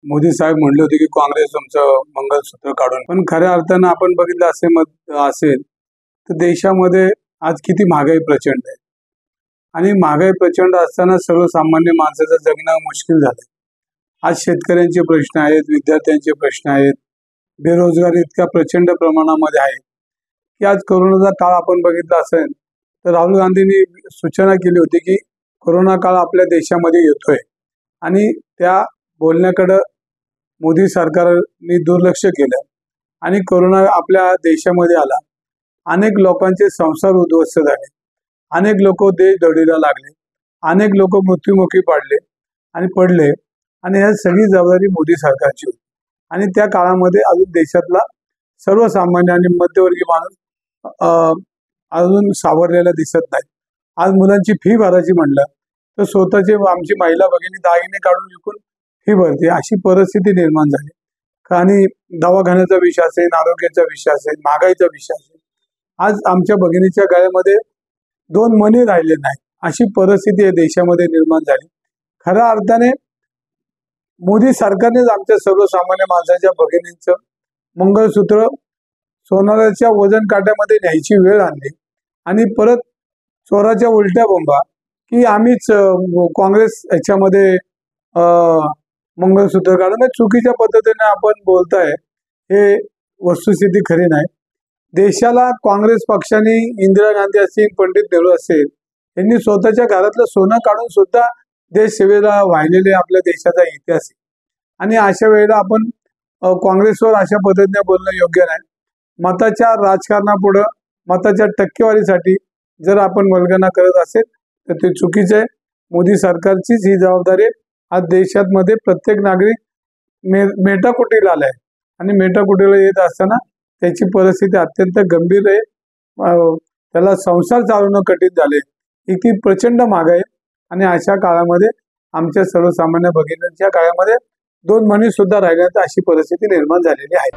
मोदी साहेब म्हणले होते की काँग्रेस तुमचं मंगळसूत्र काढून, पण खऱ्या अर्थानं आपण बघितलं असेल तर देशामध्ये आज किती महागाई प्रचंड आहे आणि महागाई प्रचंड असताना सर्वसामान्य माणसाचं जगणं मुश्किल झालं। आज शेतकऱ्यांचे प्रश्न आहेत, विद्यार्थ्यांचे प्रश्न आहेत, बेरोजगारी इतक्या प्रचंड प्रमाणामध्ये आहे की आज कोरोनाचा काळ आपण बघितला असेल तर राहुल गांधींनी सूचना केली होती की कोरोना काळ आपल्या देशामध्ये येतोय आणि त्या बोलण्याकडे मोदी सरकारने दुर्लक्ष केलं आणि कोरोना आपल्या देशामध्ये आला। अनेक लोकांचे संसार उद्ध्वस्त झाले, अनेक लोक देश दडीला लागले, अनेक लोक मृत्युमुखी पडले आणि या सगळी जबाबदारी मोदी सरकारची होती। आणि त्या काळामध्ये अजून देशातला सर्वसामान्य आणि मध्यवर्गीय माणूस अजून सावरलेला दिसत नाही। आज मुलांची फी भरायची म्हणलं तर स्वतःचे आमची महिला भगिनी दागिने काढून विकून फी भरते, अशी परिस्थिती निर्माण झाली। आणि दवाखान्याचा विषय असेल, आरोग्याचा विषय असेल, महागाईचा विषय असेल, आज आमच्या भगिनीच्या गळ्यामध्ये 2 मणी राहिले नाही, अशी परिस्थिती या देशामध्ये निर्माण झाली। खऱ्या अर्थाने मोदी सरकारनेच आमच्या सर्वसामान्य माणसाच्या भगिनींचं मंगळसूत्र सोनाराच्या वजन काट्यामध्ये न्यायची वेळ आणली आणि परत चोराच्या उलट्या बोंबा की आम्हीच काँग्रेस याच्यामध्ये मंगळसूत्र काढून चुकीच्या पद्धतीने आपण बोलताय, हे वस्तुस्थिती खरी नाही। देशाला काँग्रेस पक्षाने इंदिरा गांधी असतील, पंडित नेहरू असेल, यांनी स्वतःच्या घरातलं सोनं काढून सुद्धा देश सेवेला वाहिलेले आपल्या देशाचा इतिहास आहे। आणि अशा वेळेला आपण काँग्रेसवर अशा पद्धतीने बोलणं योग्य नाही। मताच्या राजकारणापुढे मताच्या टक्केवारीसाठी जर आपण वल्गना करत असेल तर ते चुकीचं आहे। मोदी सरकारचीच ही जबाबदारी आहे। आज देशामध्ये प्रत्येक नागरिक मेटाकुटीला आलाय आणि मेटाकुटीला येत असताना त्याची परिस्थिती अत्यंत गंभीर आहे। त्याला संसार चालवणं कठीण झाले, इतकी प्रचंड महागाई आहे। आणि अशा काळामध्ये आमच्या सर्वसामान्य भगिनींच्या काळामध्ये 2 मणी सुद्धा राहिल्यानंतर अशी परिस्थिती निर्माण झालेली आहे।